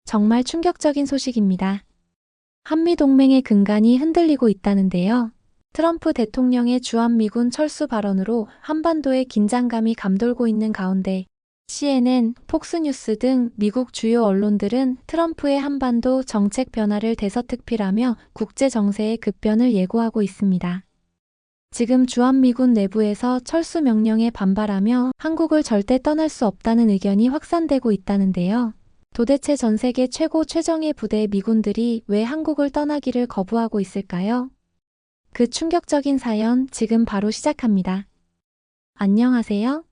정말 충격적인 소식입니다. 한미동맹의 근간이 흔들리고 있다는데요. 트럼프 대통령의 주한미군 철수 발언으로 한반도의 긴장감이 감돌고 있는 가운데 CNN, 폭스뉴스 등 미국 주요 언론들은 트럼프의 한반도 정책 변화를 대서특필하며 국제 정세의 급변을 예고하고 있습니다. 지금 주한미군 내부에서 철수 명령에 반발하며 한국을 절대 떠날 수 없다는 의견이 확산되고 있다는데요. 도대체 전 세계 최정예 부대 미군들이 왜 한국을 떠나기를 거부하고 있을까요? 그 충격적인 사연 지금 바로 시작합니다. 안녕하세요.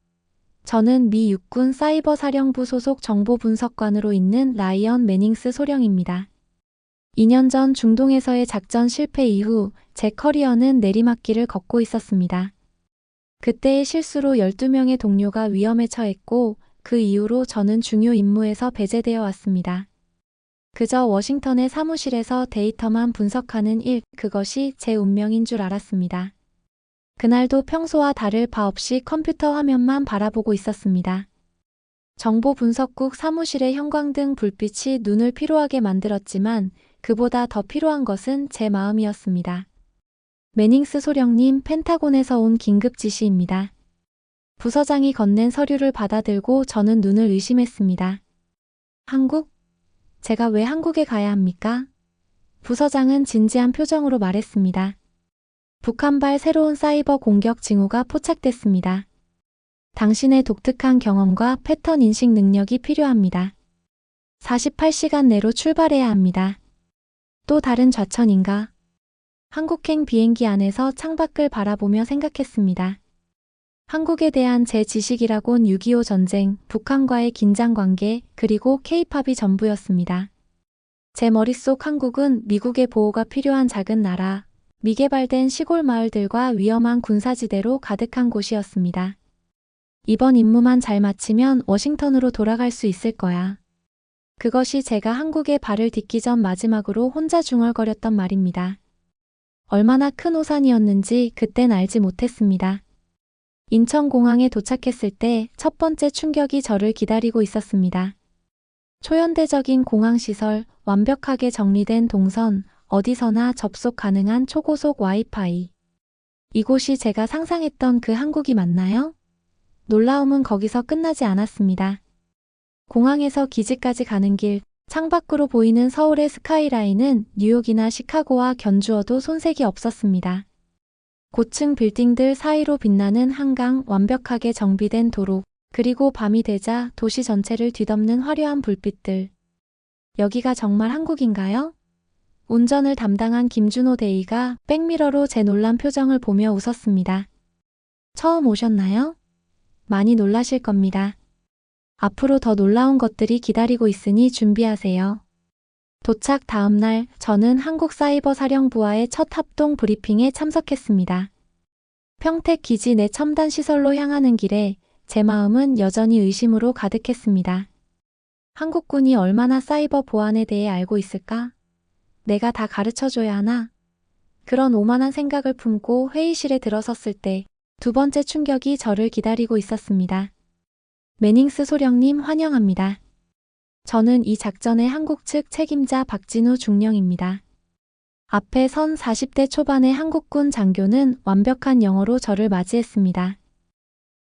저는 미 육군 사이버 사령부 소속 정보분석관으로 있는 라이언 매닝스 소령입니다. 2년 전 중동에서의 작전 실패 이후 제 커리어는 내리막길을 걷고 있었습니다. 그때의 실수로 12명의 동료가 위험에 처했고 그 이후로 저는 중요 임무에서 배제되어 왔습니다. 그저 워싱턴의 사무실에서 데이터만 분석하는 일, 그것이 제 운명인 줄 알았습니다. 그날도 평소와 다를 바 없이 컴퓨터 화면만 바라보고 있었습니다. 정보분석국 사무실의 형광등 불빛이 눈을 피로하게 만들었지만 그보다 더 필요한 것은 제 마음이었습니다. 매닝스 소령님, 펜타곤에서 온 긴급 지시입니다. 부서장이 건넨 서류를 받아들고 저는 눈을 의심했습니다. 한국? 제가 왜 한국에 가야 합니까? 부서장은 진지한 표정으로 말했습니다. 북한발 새로운 사이버 공격 징후가 포착됐습니다. 당신의 독특한 경험과 패턴 인식 능력이 필요합니다. 48시간 내로 출발해야 합니다. 또 다른 좌천인가? 한국행 비행기 안에서 창밖을 바라보며 생각했습니다. 한국에 대한 제 지식이라곤 6.25 전쟁, 북한과의 긴장관계, 그리고 K-팝이 전부였습니다. 제 머릿속 한국은 미국의 보호가 필요한 작은 나라, 미개발된 시골 마을들과 위험한 군사지대로 가득한 곳이었습니다. 이번 임무만 잘 마치면 워싱턴으로 돌아갈 수 있을 거야. 그것이 제가 한국에 발을 딛기 전 마지막으로 혼자 중얼거렸던 말입니다. 얼마나 큰 오산이었는지 그땐 알지 못했습니다. 인천공항에 도착했을 때 첫 번째 충격이 저를 기다리고 있었습니다. 초현대적인 공항시설, 완벽하게 정리된 동선, 어디서나 접속 가능한 초고속 와이파이. 이곳이 제가 상상했던 그 한국이 맞나요? 놀라움은 거기서 끝나지 않았습니다. 공항에서 기지까지 가는 길, 창밖으로 보이는 서울의 스카이라인은 뉴욕이나 시카고와 견주어도 손색이 없었습니다. 고층 빌딩들 사이로 빛나는 한강, 완벽하게 정비된 도로, 그리고 밤이 되자 도시 전체를 뒤덮는 화려한 불빛들. 여기가 정말 한국인가요? 운전을 담당한 김준호 대위가 백미러로 제 놀란 표정을 보며 웃었습니다. 처음 오셨나요? 많이 놀라실 겁니다. 앞으로 더 놀라운 것들이 기다리고 있으니 준비하세요. 도착 다음 날 저는 한국사이버사령부와의 첫 합동 브리핑에 참석했습니다. 평택 기지 내 첨단 시설로 향하는 길에 제 마음은 여전히 의심으로 가득했습니다. 한국군이 얼마나 사이버 보안에 대해 알고 있을까? 내가 다 가르쳐줘야 하나? 그런 오만한 생각을 품고 회의실에 들어섰을 때 두 번째 충격이 저를 기다리고 있었습니다. 매닝스 소령님 환영합니다. 저는 이 작전의 한국 측 책임자 박진우 중령입니다. 앞에 선 40대 초반의 한국군 장교는 완벽한 영어로 저를 맞이했습니다.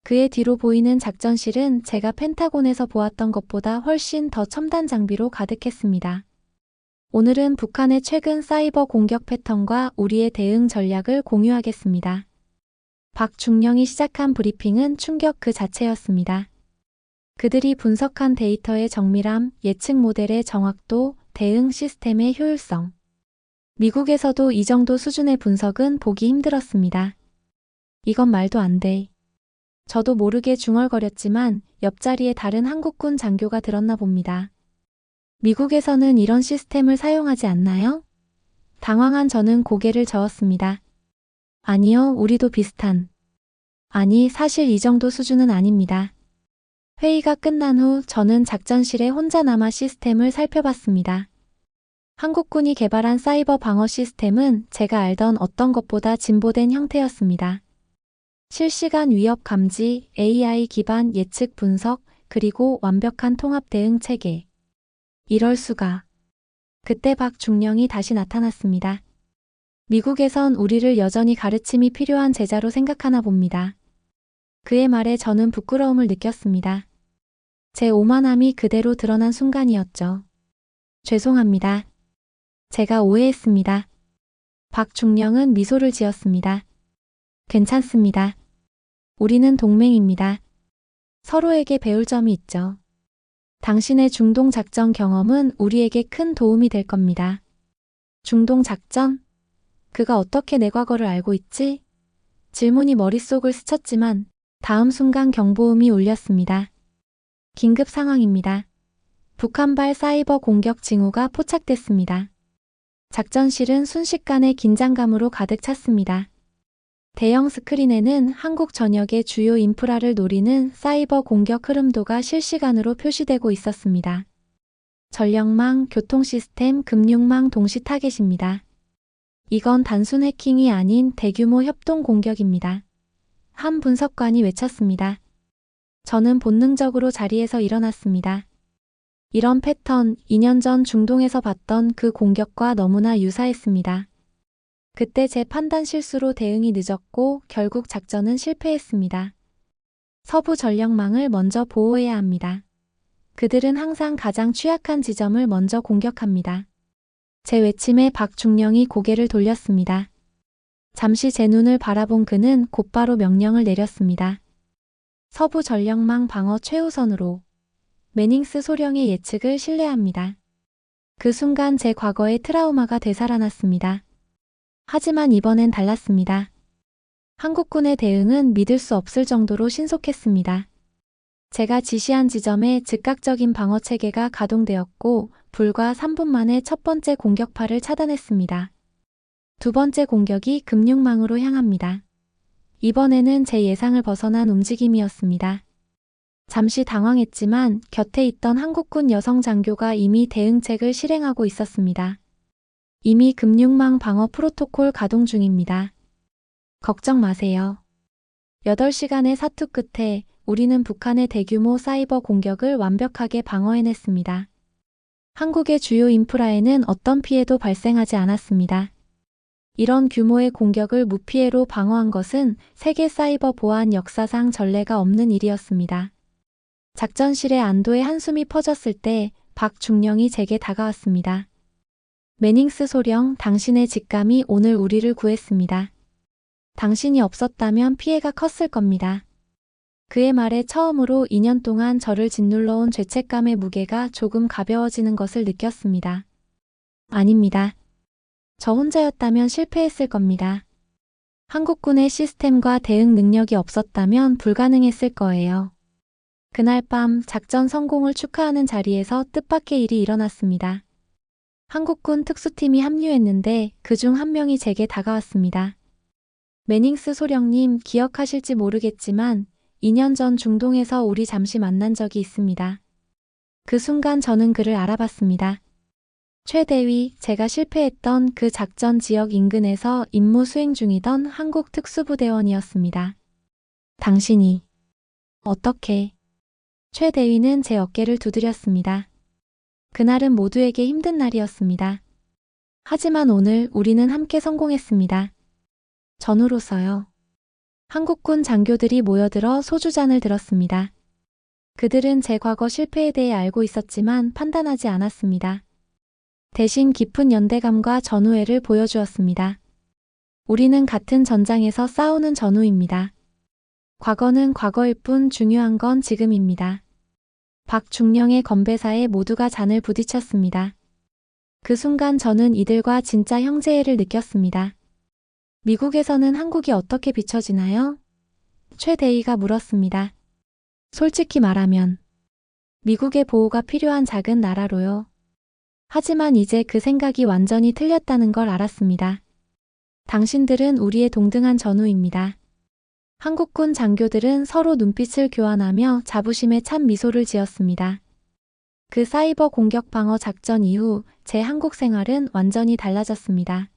그의 뒤로 보이는 작전실은 제가 펜타곤에서 보았던 것보다 훨씬 더 첨단 장비로 가득했습니다. 오늘은 북한의 최근 사이버 공격 패턴과 우리의 대응 전략을 공유하겠습니다. 박 중령이 시작한 브리핑은 충격 그 자체였습니다. 그들이 분석한 데이터의 정밀함, 예측 모델의 정확도, 대응 시스템의 효율성. 미국에서도 이 정도 수준의 분석은 보기 힘들었습니다. 이건 말도 안 돼. 저도 모르게 중얼거렸지만 옆자리에 다른 한국군 장교가 들었나 봅니다. 미국에서는 이런 시스템을 사용하지 않나요? 당황한 저는 고개를 저었습니다. 아니요, 우리도 비슷한. 아니, 사실 이 정도 수준은 아닙니다. 회의가 끝난 후 저는 작전실에 혼자 남아 시스템을 살펴봤습니다. 한국군이 개발한 사이버 방어 시스템은 제가 알던 어떤 것보다 진보된 형태였습니다. 실시간 위협 감지, AI 기반 예측 분석, 그리고 완벽한 통합 대응 체계. 이럴 수가. 그때 박중령이 다시 나타났습니다. 미국에선 우리를 여전히 가르침이 필요한 제자로 생각하나 봅니다. 그의 말에 저는 부끄러움을 느꼈습니다. 제 오만함이 그대로 드러난 순간이었죠. 죄송합니다. 제가 오해했습니다. 박중령은 미소를 지었습니다. 괜찮습니다. 우리는 동맹입니다. 서로에게 배울 점이 있죠. 당신의 중동 작전 경험은 우리에게 큰 도움이 될 겁니다. 중동 작전? 그가 어떻게 내 과거를 알고 있지? 질문이 머릿속을 스쳤지만 다음 순간 경보음이 울렸습니다. 긴급 상황입니다. 북한발 사이버 공격 징후가 포착됐습니다. 작전실은 순식간에 긴장감으로 가득 찼습니다. 대형 스크린에는 한국 전역의 주요 인프라를 노리는 사이버 공격 흐름도가 실시간으로 표시되고 있었습니다. 전력망, 교통시스템, 금융망 동시 타겟입니다. 이건 단순 해킹이 아닌 대규모 협동 공격입니다. 한 분석관이 외쳤습니다. 저는 본능적으로 자리에서 일어났습니다. 이런 패턴, 2년 전 중동에서 봤던 그 공격과 너무나 유사했습니다. 그때 제 판단 실수로 대응이 늦었고 결국 작전은 실패했습니다. 서부 전력망을 먼저 보호해야 합니다. 그들은 항상 가장 취약한 지점을 먼저 공격합니다. 제 외침에 박중령이 고개를 돌렸습니다. 잠시 제 눈을 바라본 그는 곧바로 명령을 내렸습니다. 서부 전력망 방어 최우선으로. 매닝스 소령의 예측을 신뢰합니다. 그 순간 제 과거의 트라우마가 되살아났습니다. 하지만 이번엔 달랐습니다. 한국군의 대응은 믿을 수 없을 정도로 신속했습니다. 제가 지시한 지점에 즉각적인 방어 체계가 가동되었고 불과 3분 만에 첫 번째 공격파를 차단했습니다. 두 번째 공격이 금융망으로 향합니다. 이번에는 제 예상을 벗어난 움직임이었습니다. 잠시 당황했지만 곁에 있던 한국군 여성 장교가 이미 대응책을 실행하고 있었습니다. 이미 금융망 방어 프로토콜 가동 중입니다. 걱정 마세요. 8시간의 사투 끝에 우리는 북한의 대규모 사이버 공격을 완벽하게 방어해냈습니다. 한국의 주요 인프라에는 어떤 피해도 발생하지 않았습니다. 이런 규모의 공격을 무피해로 방어한 것은 세계 사이버 보안 역사상 전례가 없는 일이었습니다. 작전실에 안도의 한숨이 퍼졌을 때 박중령이 제게 다가왔습니다. 매닝스 소령, 당신의 직감이 오늘 우리를 구했습니다. 당신이 없었다면 피해가 컸을 겁니다. 그의 말에 처음으로 2년 동안 저를 짓눌러온 죄책감의 무게가 조금 가벼워지는 것을 느꼈습니다. 아닙니다. 저 혼자였다면 실패했을 겁니다. 한국군의 시스템과 대응 능력이 없었다면 불가능했을 거예요. 그날 밤 작전 성공을 축하하는 자리에서 뜻밖의 일이 일어났습니다. 한국군 특수팀이 합류했는데 그중 한 명이 제게 다가왔습니다. 매닝스 소령님, 기억하실지 모르겠지만 2년 전 중동에서 우리 잠시 만난 적이 있습니다. 그 순간 저는 그를 알아봤습니다. 최대위, 제가 실패했던 그 작전 지역 인근에서 임무 수행 중이던 한국 특수부대원이었습니다. 당신이 어떻게? 최대위는 제 어깨를 두드렸습니다. 그날은 모두에게 힘든 날이었습니다. 하지만 오늘 우리는 함께 성공했습니다. 전우로서요. 한국군 장교들이 모여들어 소주잔을 들었습니다. 그들은 제 과거 실패에 대해 알고 있었지만 판단하지 않았습니다. 대신 깊은 연대감과 전우애를 보여주었습니다. 우리는 같은 전장에서 싸우는 전우입니다. 과거는 과거일 뿐 중요한 건 지금입니다. 박중령의 건배사에 모두가 잔을 부딪혔습니다. 그 순간 저는 이들과 진짜 형제애를 느꼈습니다. 미국에서는 한국이 어떻게 비춰지나요? 최 대위가 물었습니다. 솔직히 말하면 미국의 보호가 필요한 작은 나라로요. 하지만 이제 그 생각이 완전히 틀렸다는 걸 알았습니다. 당신들은 우리의 동등한 전우입니다. 한국군 장교들은 서로 눈빛을 교환하며 자부심에 찬 미소를 지었습니다. 그 사이버 공격 방어 작전 이후 제 한국 생활은 완전히 달라졌습니다.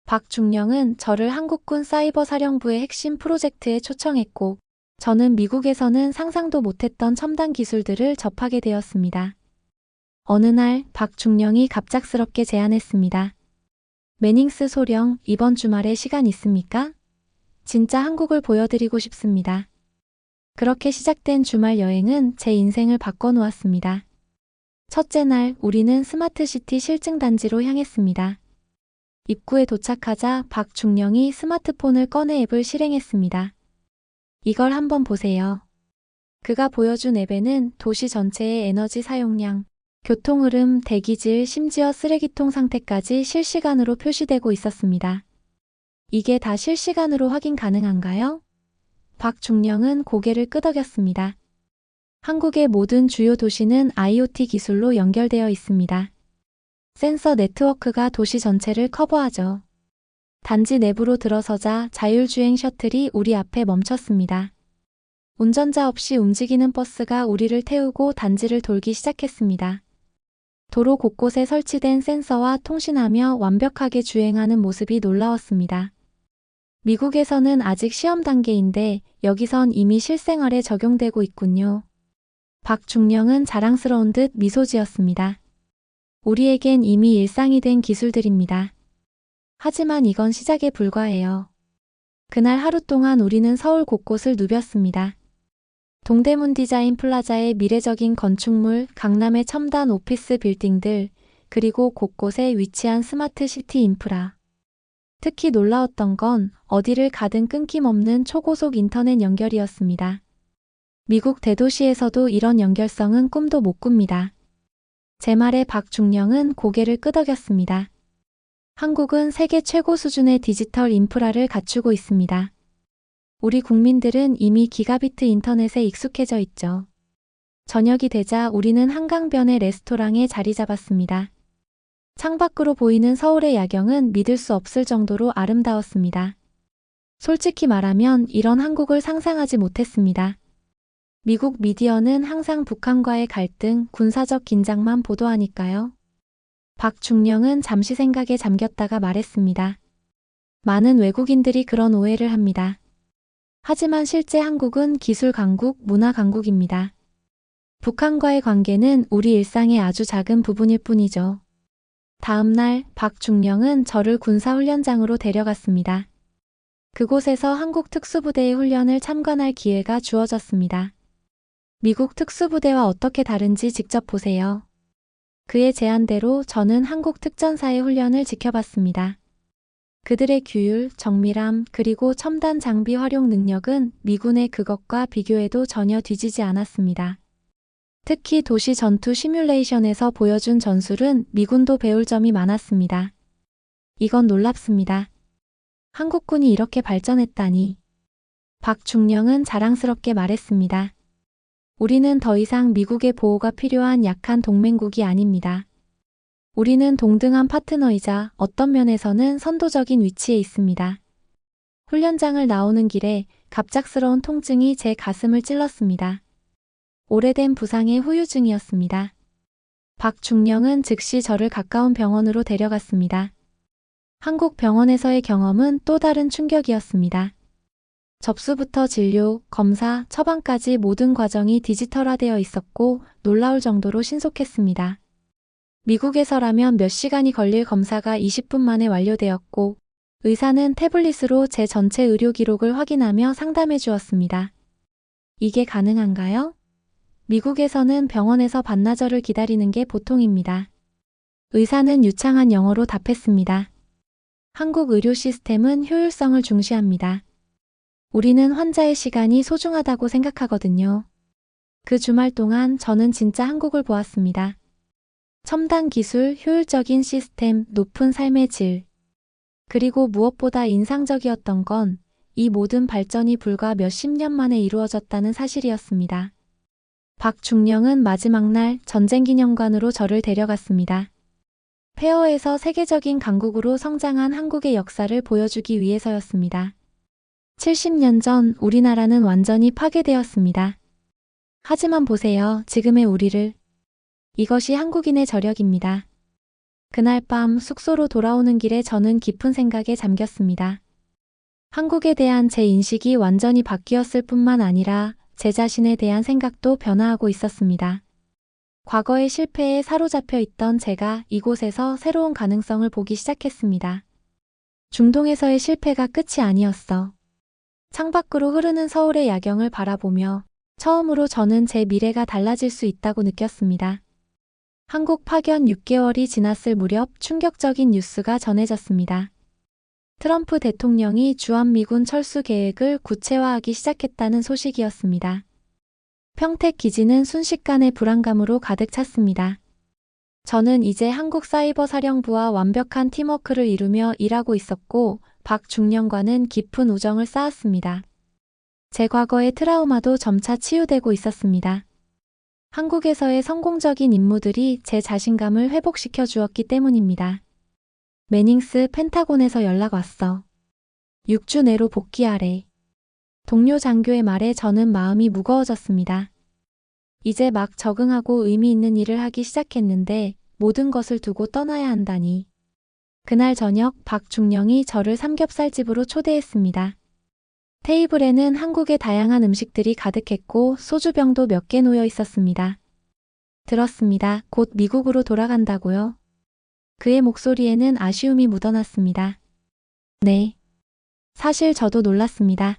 박중령은 저를 한국군 사이버 사령부의 핵심 프로젝트에 초청했고, 저는 미국에서는 상상도 못했던 첨단 기술들을 접하게 되었습니다. 어느 날 박중령이 갑작스럽게 제안했습니다. 매닝스 소령, 이번 주말에 시간 있습니까? 진짜 한국을 보여드리고 싶습니다. 그렇게 시작된 주말 여행은 제 인생을 바꿔놓았습니다. 첫째 날 우리는 스마트시티 실증단지로 향했습니다. 입구에 도착하자 박중령이 스마트폰을 꺼내 앱을 실행했습니다. 이걸 한번 보세요. 그가 보여준 앱에는 도시 전체의 에너지 사용량, 교통흐름, 대기질, 심지어 쓰레기통 상태까지 실시간으로 표시되고 있었습니다. 이게 다 실시간으로 확인 가능한가요? 박중령은 고개를 끄덕였습니다. 한국의 모든 주요 도시는 IoT 기술로 연결되어 있습니다. 센서 네트워크가 도시 전체를 커버하죠. 단지 내부로 들어서자 자율주행 셔틀이 우리 앞에 멈췄습니다. 운전자 없이 움직이는 버스가 우리를 태우고 단지를 돌기 시작했습니다. 도로 곳곳에 설치된 센서와 통신하며 완벽하게 주행하는 모습이 놀라웠습니다. 미국에서는 아직 시험 단계인데 여기선 이미 실생활에 적용되고 있군요. 박중령은 자랑스러운 듯 미소 지었습니다. 우리에겐 이미 일상이 된 기술들입니다. 하지만 이건 시작에 불과해요. 그날 하루 동안 우리는 서울 곳곳을 누볐습니다. 동대문 디자인 플라자의 미래적인 건축물, 강남의 첨단 오피스 빌딩들, 그리고 곳곳에 위치한 스마트 시티 인프라. 특히 놀라웠던 건 어디를 가든 끊김없는 초고속 인터넷 연결이었습니다. 미국 대도시에서도 이런 연결성은 꿈도 못 꿉니다. 제 말에 박중령은 고개를 끄덕였습니다. 한국은 세계 최고 수준의 디지털 인프라를 갖추고 있습니다. 우리 국민들은 이미 기가비트 인터넷에 익숙해져 있죠. 저녁이 되자 우리는 한강변의 레스토랑에 자리 잡았습니다. 창밖으로 보이는 서울의 야경은 믿을 수 없을 정도로 아름다웠습니다. 솔직히 말하면 이런 한국을 상상하지 못했습니다. 미국 미디어는 항상 북한과의 갈등, 군사적 긴장만 보도하니까요. 박중령은 잠시 생각에 잠겼다가 말했습니다. 많은 외국인들이 그런 오해를 합니다. 하지만 실제 한국은 기술 강국, 문화 강국입니다. 북한과의 관계는 우리 일상의 아주 작은 부분일 뿐이죠. 다음 날 박중령은 저를 군사훈련장으로 데려갔습니다. 그곳에서 한국 특수부대의 훈련을 참관할 기회가 주어졌습니다. 미국 특수부대와 어떻게 다른지 직접 보세요. 그의 제안대로 저는 한국 특전사의 훈련을 지켜봤습니다. 그들의 규율, 정밀함, 그리고 첨단 장비 활용 능력은 미군의 그것과 비교해도 전혀 뒤지지 않았습니다. 특히 도시 전투 시뮬레이션에서 보여준 전술은 미군도 배울 점이 많았습니다. 이건 놀랍습니다. 한국군이 이렇게 발전했다니. 박중령은 자랑스럽게 말했습니다. 우리는 더 이상 미국의 보호가 필요한 약한 동맹국이 아닙니다. 우리는 동등한 파트너이자 어떤 면에서는 선도적인 위치에 있습니다. 훈련장을 나오는 길에 갑작스러운 통증이 제 가슴을 찔렀습니다. 오래된 부상의 후유증이었습니다. 박중령은 즉시 저를 가까운 병원으로 데려갔습니다. 한국 병원에서의 경험은 또 다른 충격이었습니다. 접수부터 진료, 검사, 처방까지 모든 과정이 디지털화되어 있었고 놀라울 정도로 신속했습니다. 미국에서라면 몇 시간이 걸릴 검사가 20분 만에 완료되었고 의사는 태블릿으로 제 전체 의료 기록을 확인하며 상담해 주었습니다. 이게 가능한가요? 미국에서는 병원에서 반나절을 기다리는 게 보통입니다. 의사는 유창한 영어로 답했습니다. 한국 의료 시스템은 효율성을 중시합니다. 우리는 환자의 시간이 소중하다고 생각하거든요. 그 주말 동안 저는 진짜 한국을 보았습니다. 첨단 기술, 효율적인 시스템, 높은 삶의 질. 그리고 무엇보다 인상적이었던 건 이 모든 발전이 불과 몇십 년 만에 이루어졌다는 사실이었습니다. 박중령은 마지막 날 전쟁기념관으로 저를 데려갔습니다. 폐허에서 세계적인 강국으로 성장한 한국의 역사를 보여주기 위해서였습니다. 70년 전 우리나라는 완전히 파괴되었습니다. 하지만 보세요, 지금의 우리를. 이것이 한국인의 저력입니다. 그날 밤 숙소로 돌아오는 길에 저는 깊은 생각에 잠겼습니다. 한국에 대한 제 인식이 완전히 바뀌었을 뿐만 아니라 제 자신에 대한 생각도 변화하고 있었습니다. 과거의 실패에 사로잡혀 있던 제가 이곳에서 새로운 가능성을 보기 시작했습니다. 중동에서의 실패가 끝이 아니었어. 창밖으로 흐르는 서울의 야경을 바라보며 처음으로 저는 제 미래가 달라질 수 있다고 느꼈습니다. 한국 파견 6개월이 지났을 무렵 충격적인 뉴스가 전해졌습니다. 트럼프 대통령이 주한미군 철수 계획을 구체화하기 시작했다는 소식이었습니다. 평택 기지는 순식간에 불안감으로 가득 찼습니다. 저는 이제 한국 사이버 사령부와 완벽한 팀워크를 이루며 일하고 있었고 박 중령과는 깊은 우정을 쌓았습니다. 제 과거의 트라우마도 점차 치유되고 있었습니다. 한국에서의 성공적인 임무들이 제 자신감을 회복시켜 주었기 때문입니다. 매닝스 펜타곤에서 연락 왔어. 6주 내로 복귀하래. 동료 장교의 말에 저는 마음이 무거워졌습니다. 이제 막 적응하고 의미 있는 일을 하기 시작했는데 모든 것을 두고 떠나야 한다니. 그날 저녁 박중령이 저를 삼겹살집으로 초대했습니다. 테이블에는 한국의 다양한 음식들이 가득했고 소주병도 몇 개 놓여 있었습니다. 들었습니다. 곧 미국으로 돌아간다고요? 그의 목소리에는 아쉬움이 묻어났습니다. 네. 사실 저도 놀랐습니다.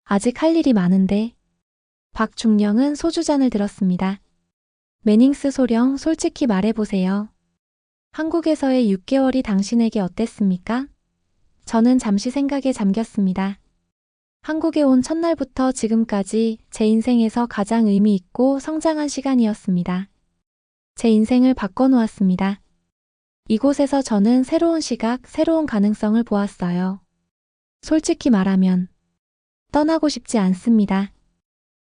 아직 할 일이 많은데. 박중령은 소주잔을 들었습니다. 매닝스 소령, 솔직히 말해보세요. 한국에서의 6개월이 당신에게 어땠습니까? 저는 잠시 생각에 잠겼습니다. 한국에 온 첫날부터 지금까지 제 인생에서 가장 의미 있고 성장한 시간이었습니다. 제 인생을 바꿔놓았습니다. 이곳에서 저는 새로운 시각, 새로운 가능성을 보았어요. 솔직히 말하면 떠나고 싶지 않습니다.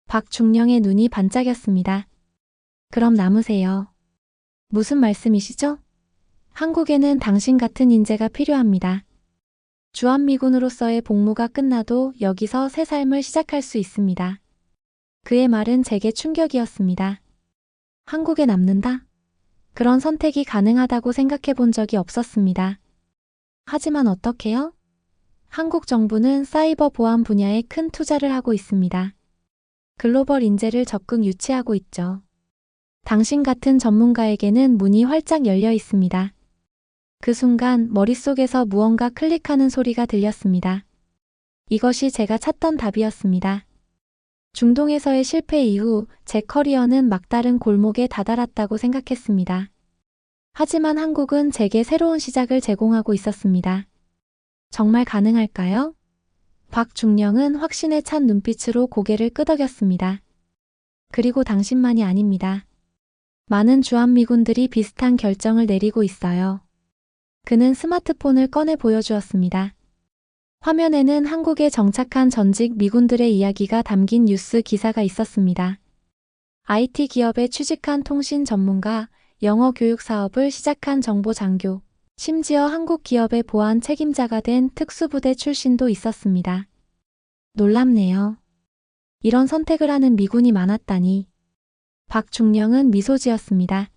박중령의 눈이 반짝였습니다. 그럼 남으세요. 무슨 말씀이시죠? 한국에는 당신 같은 인재가 필요합니다. 주한미군으로서의 복무가 끝나도 여기서 새 삶을 시작할 수 있습니다. 그의 말은 제게 충격이었습니다. 한국에 남는다? 그런 선택이 가능하다고 생각해 본 적이 없었습니다. 하지만 어떻게요? 한국 정부는 사이버 보안 분야에 큰 투자를 하고 있습니다. 글로벌 인재를 적극 유치하고 있죠. 당신 같은 전문가에게는 문이 활짝 열려 있습니다. 그 순간 머릿속에서 무언가 클릭하는 소리가 들렸습니다. 이것이 제가 찾던 답이었습니다. 중동에서의 실패 이후 제 커리어는 막다른 골목에 다다랐다고 생각했습니다. 하지만 한국은 제게 새로운 시작을 제공하고 있었습니다. 정말 가능할까요? 박중령은 확신에 찬 눈빛으로 고개를 끄덕였습니다. 그리고 당신만이 아닙니다. 많은 주한미군들이 비슷한 결정을 내리고 있어요. 그는 스마트폰을 꺼내 보여주었습니다. 화면에는 한국에 정착한 전직 미군들의 이야기가 담긴 뉴스 기사가 있었습니다. IT 기업에 취직한 통신 전문가, 영어 교육 사업을 시작한 정보 장교, 심지어 한국 기업의 보안 책임자가 된 특수부대 출신도 있었습니다. 놀랍네요. 이런 선택을 하는 미군이 많았다니. 박중령은 미소 지었습니다.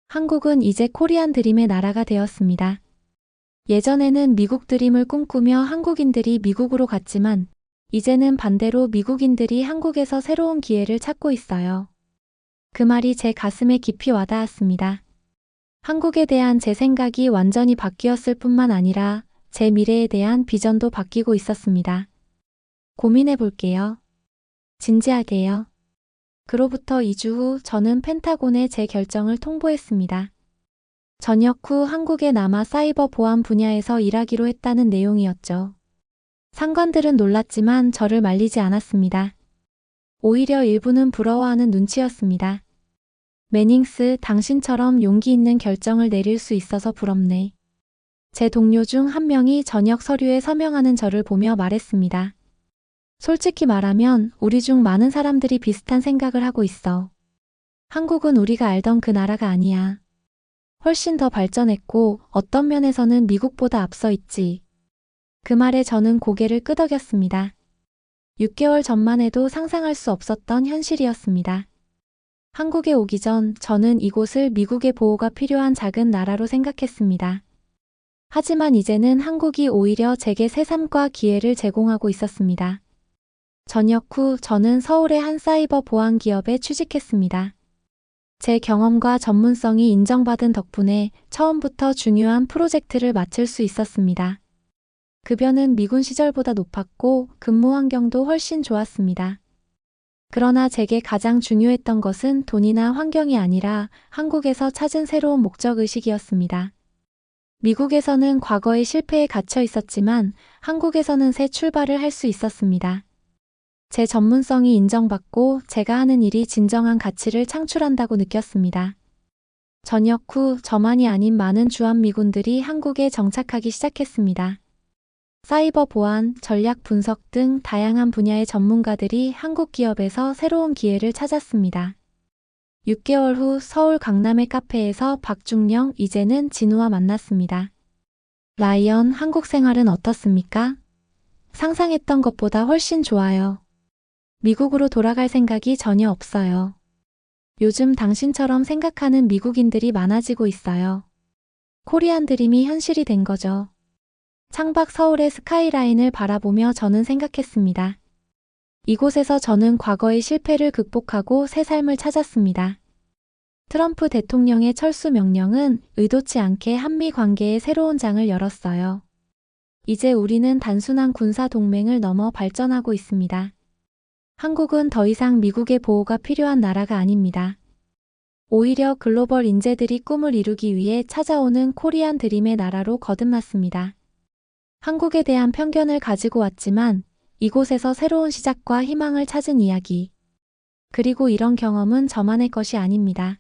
한국은 이제 코리안 드림의 나라가 되었습니다. 예전에는 미국 드림을 꿈꾸며 한국인들이 미국으로 갔지만 이제는 반대로 미국인들이 한국에서 새로운 기회를 찾고 있어요. 그 말이 제 가슴에 깊이 와닿았습니다. 한국에 대한 제 생각이 완전히 바뀌었을 뿐만 아니라 제 미래에 대한 비전도 바뀌고 있었습니다. 고민해 볼게요. 진지하게요. 그로부터 2주 후 저는 펜타곤에 제 결정을 통보했습니다. 전역 후 한국에 남아 사이버 보안 분야에서 일하기로 했다는 내용이었죠. 상관들은 놀랐지만 저를 말리지 않았습니다. 오히려 일부는 부러워하는 눈치였습니다. 매닝스, 당신처럼 용기 있는 결정을 내릴 수 있어서 부럽네. 제 동료 중 한 명이 전역 서류에 서명하는 저를 보며 말했습니다. 솔직히 말하면 우리 중 많은 사람들이 비슷한 생각을 하고 있어. 한국은 우리가 알던 그 나라가 아니야. 훨씬 더 발전했고 어떤 면에서는 미국보다 앞서 있지. 그 말에 저는 고개를 끄덕였습니다. 6개월 전만 해도 상상할 수 없었던 현실이었습니다. 한국에 오기 전 저는 이곳을 미국의 보호가 필요한 작은 나라로 생각했습니다. 하지만 이제는 한국이 오히려 제게 새 삶과 기회를 제공하고 있었습니다. 전역 후 저는 서울의 한 사이버 보안 기업에 취직했습니다. 제 경험과 전문성이 인정받은 덕분에 처음부터 중요한 프로젝트를 맡을 수 있었습니다. 급여는 미군 시절보다 높았고 근무 환경도 훨씬 좋았습니다. 그러나 제게 가장 중요했던 것은 돈이나 환경이 아니라 한국에서 찾은 새로운 목적의식이었습니다. 미국에서는 과거의 실패에 갇혀 있었지만 한국에서는 새 출발을 할 수 있었습니다. 제 전문성이 인정받고 제가 하는 일이 진정한 가치를 창출한다고 느꼈습니다. 전역 후 저만이 아닌 많은 주한미군들이 한국에 정착하기 시작했습니다. 사이버 보안, 전략 분석 등 다양한 분야의 전문가들이 한국 기업에서 새로운 기회를 찾았습니다. 6개월 후 서울 강남의 카페에서 박중령, 이제는 진우와 만났습니다. 라이언, 한국 생활은 어떻습니까? 상상했던 것보다 훨씬 좋아요. 미국으로 돌아갈 생각이 전혀 없어요. 요즘 당신처럼 생각하는 미국인들이 많아지고 있어요. 코리안 드림이 현실이 된 거죠. 창밖 서울의 스카이라인을 바라보며 저는 생각했습니다. 이곳에서 저는 과거의 실패를 극복하고 새 삶을 찾았습니다. 트럼프 대통령의 철수 명령은 의도치 않게 한미 관계의 새로운 장을 열었어요. 이제 우리는 단순한 군사 동맹을 넘어 발전하고 있습니다. 한국은 더 이상 미국의 보호가 필요한 나라가 아닙니다. 오히려 글로벌 인재들이 꿈을 이루기 위해 찾아오는 코리안 드림의 나라로 거듭났습니다. 한국에 대한 편견을 가지고 왔지만 이곳에서 새로운 시작과 희망을 찾은 이야기. 그리고 이런 경험은 저만의 것이 아닙니다.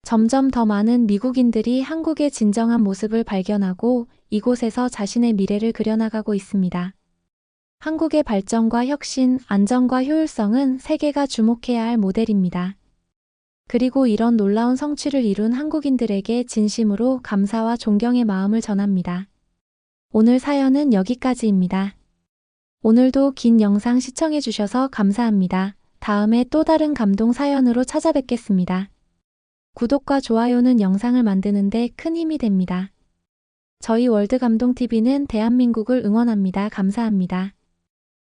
점점 더 많은 미국인들이 한국의 진정한 모습을 발견하고 이곳에서 자신의 미래를 그려나가고 있습니다. 한국의 발전과 혁신, 안정과 효율성은 세계가 주목해야 할 모델입니다. 그리고 이런 놀라운 성취를 이룬 한국인들에게 진심으로 감사와 존경의 마음을 전합니다. 오늘 사연은 여기까지입니다. 오늘도 긴 영상 시청해주셔서 감사합니다. 다음에 또 다른 감동 사연으로 찾아뵙겠습니다. 구독과 좋아요는 영상을 만드는데 큰 힘이 됩니다. 저희 월드감동TV는 대한민국을 응원합니다. 감사합니다.